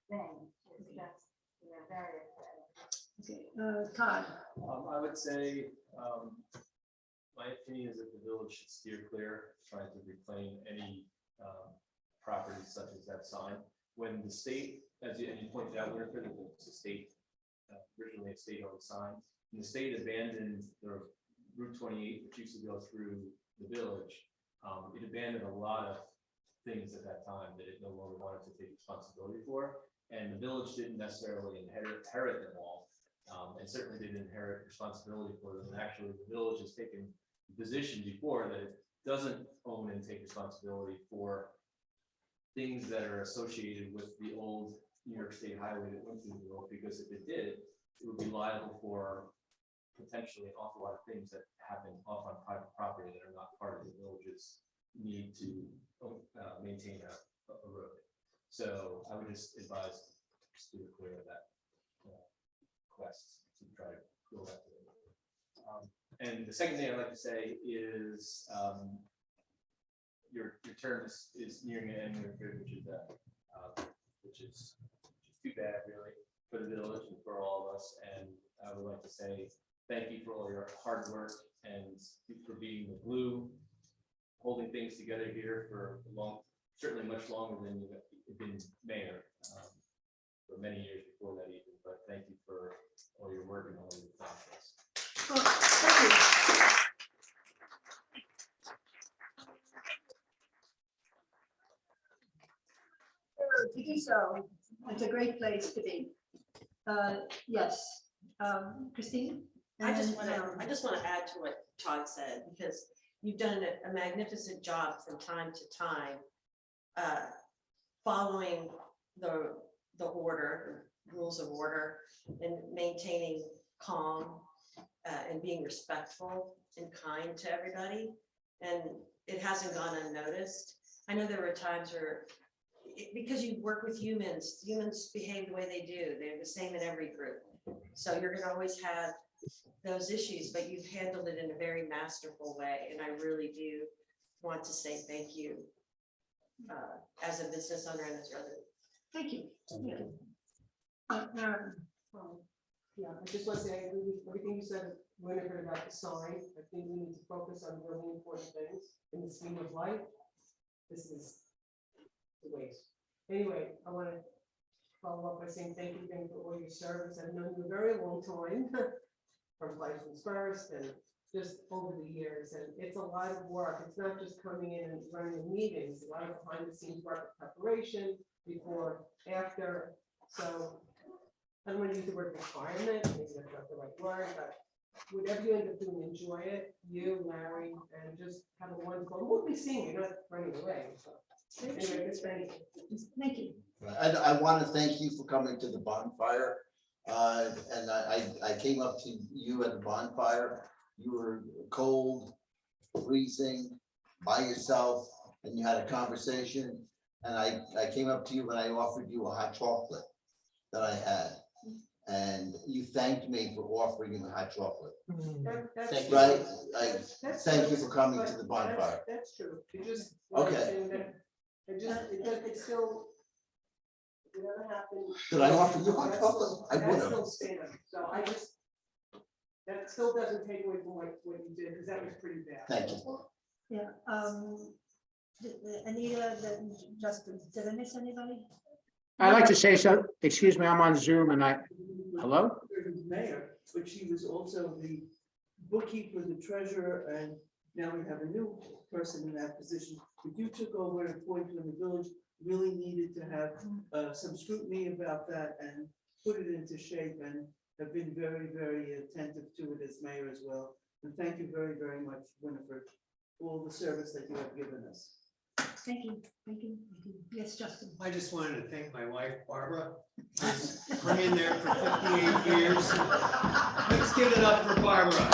thing. It's just, very upsetting. Okay, Todd, I would say, my opinion is that the village should steer clear, trying to reclaim any properties such as that sign. When the state, as you pointed out, Winifred, it's a state, originally a state-owned sign. And the state abandoned the Route 28, which used to go through the village. It abandoned a lot of things at that time that it no longer wanted to take responsibility for. And the village didn't necessarily inherit them all. And certainly didn't inherit responsibility for them. And actually, the village has taken the position before that it doesn't own and take responsibility for things that are associated with the old New York State highway that went through the village, because if it did, it would be liable for potentially an awful lot of things that happen off on private property that are not part of the village's need to maintain a road. So I would just advise to steer clear of that quest to try to go back to it. And the second thing I'd like to say is your term is nearing an end, which is too bad, really, for the village and for all of us. And I would like to say thank you for all your hard work and for being the glue, holding things together here for certainly much longer than you've been mayor, for many years before that even. But thank you for all your work and all your accomplishments. oh, thank you. To do so, it's a great place to be. Yes, Christine? I just And then, want to add to what Todd said, because you've done a magnificent job from time to time, following the order, rules of order, and maintaining calm and being respectful and kind to everybody. And it hasn't gone unnoticed. I know there were times where, because you work with humans behave the way they do. They're the same in every group. So you're going to always have those issues, but you've handled it in a very masterful way. And I really do want to say thank you as a business owner and as a resident. Thank you. Yeah, I just want to say, I agree with everything you said, Winifred, about the sign. I think we need to focus on really important things in the scheme of life. This is the waste. Anyway, I want to follow up by saying thank you again for all your service. I've known you a very long time, from License First and just over the years. And it's a lot of work. It's not just coming in and running meetings, a lot of behind the scenes work of preparation, before, after. So I don't want to use the word requirement, maybe that's not the right word, but whatever you end up doing, enjoy it, you, Larry, and just have a wonderful, we'll be seeing you, not running away. So anyway, just thank you. Thank you. I want to thank you for coming to the bonfire. And I came up to you at the bonfire. You were cold, freezing, by yourself, and you had a conversation. And I came up to you and I offered you a hot chocolate that I had. And you thanked me for offering you the hot chocolate. That's Right? That's Thank true, you for coming but to the bonfire. That's true. It just. Okay. It's still. Whatever happened. Did I offer you hot chocolate? I would That have. still stands. So I just. That still doesn't take away from what you did, because that was pretty bad. Thank you. Yeah. Anita, Justin, did I miss anybody? I'd like to say so, excuse me, I'm on Zoom and hello? The mayor, but she was also the bookkeeper, the treasurer, and now we have a new person in that position. If you took over a point when the village really needed to have some scrutiny about that, and put it into shape and have been very, very attentive to it as mayor as well. And thank you very, very much, Winifred, for all the service that you have given us. Thank you, thank you, thank you. Yes, Justin. I just wanted to thank my wife, Barbara. She's hung in there for 58 years. Let's give it up for Barbara.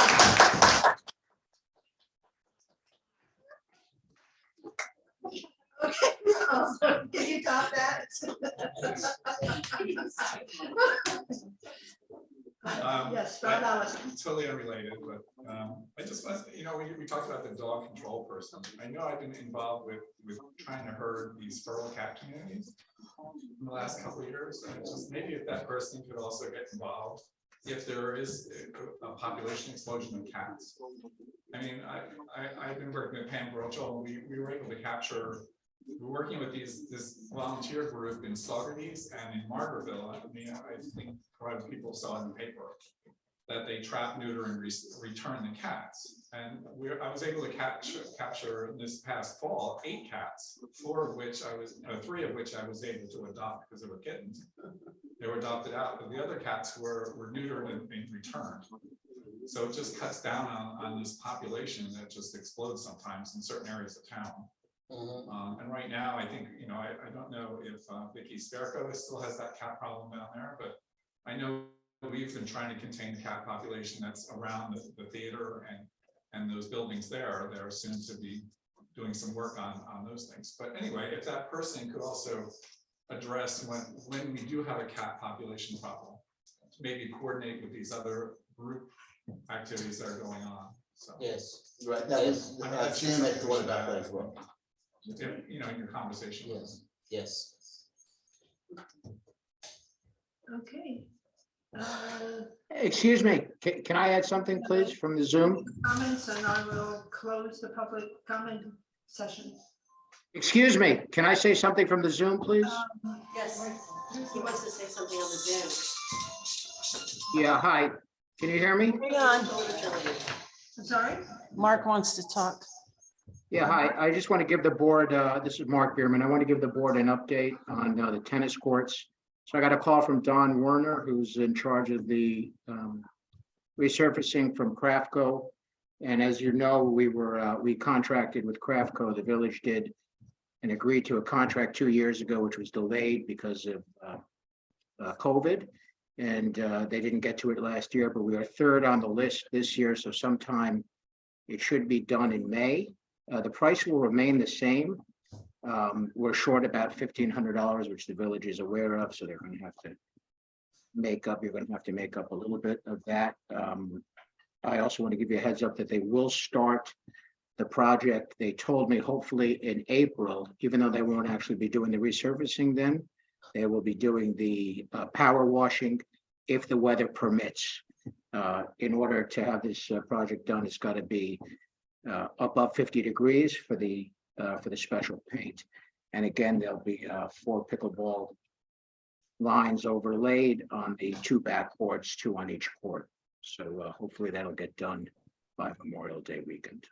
Okay, can you top that? Yes, Rob Allison. Totally unrelated, but I just want, we talked about the dog control person. I know I've been involved with trying to herd these feral cat communities in the last couple of years. And just maybe if that person could also get involved, if there is a population explosion of cats. I mean, I've been working with Pam Brochel, and we were able to capture. We're working with this volunteer group in Saugerties and in Margaretville. I mean, I think probably people saw in the paper that they trap, neuter, and return the cats. And I was able to capture this past fall 8 cats, 3 of which I was able to adopt because they were kittens. They were adopted out, but the other cats were neutered and returned. So it just cuts down on this population that just explodes sometimes in certain areas of town. And right now, I think, I don't know if Vicky Sperco still has that cat problem down there, but I know we've been trying to contain the cat population that's around the theater and those buildings there. They're soon to be doing some work on those things. But anyway, if that person could also address when we do have a cat population problem, maybe coordinate with these other group activities that are going on. So Yes, right, that was, Sam had thought about that as well. in your conversation. Yes, yes. Okay. Excuse me, can I add something, please, from the Zoom? Comments, and I will close the public comment session. Excuse me, can I say something from the Zoom, please? Yes, he wants to say something on the Zoom. Yeah, hi. Can you hear me? Hang on, I'm sorry? Mark wants to talk. Yeah, hi. I just want to give the board, this is Mark Bierman. I want to give the board an update on the tennis courts. So I got a call from Don Werner, who's in charge of the resurfacing from Craftco. And as you know, we contracted with Craftco, the village did, and agreed to a contract 2 years ago, which was delayed because of COVID. And they didn't get to it last year, but we are 3rd on the list this year. So sometime it should be done in May. The price will remain the same. We're short about $1,500, which the village is aware of. So they're going to have to make up. You're going to have to make up a little bit of that. I also want to give you a heads up that they will start the project. They told me hopefully in April, even though they won't actually be doing the resurfacing then. They will be doing the power washing if the weather permits. In order to have this project done, it's got to be above 50 degrees for the special paint. And again, there'll be 4 pickleball lines overlaid on the 2 back courts, 2 on each court. So hopefully that'll get done by Memorial Day weekend.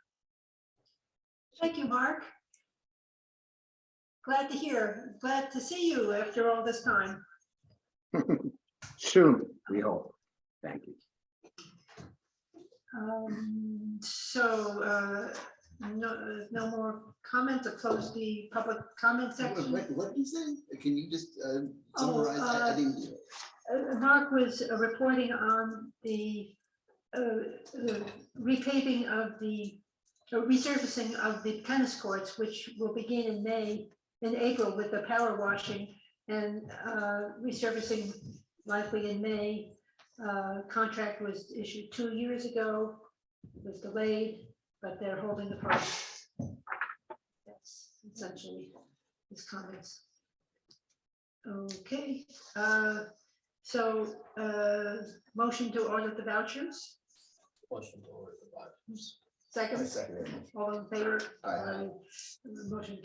Thank you, Mark. Glad to hear. Glad to see you after all this time. Soon, we hope. Thank you. No more comments. I'll close the public comment section. What did you say? Can you just summarize? I didn't. Mark was reporting on the repaving of the resurfacing of the tennis courts, which will begin in April with the power washing, and resurfacing likely in May. Contract was issued 2 years ago, was delayed, but they're holding the price. That's essentially his comments. Okay, motion to order the vouchers. Motion to order the vouchers. Second, Second. all in favor? Aye. Motion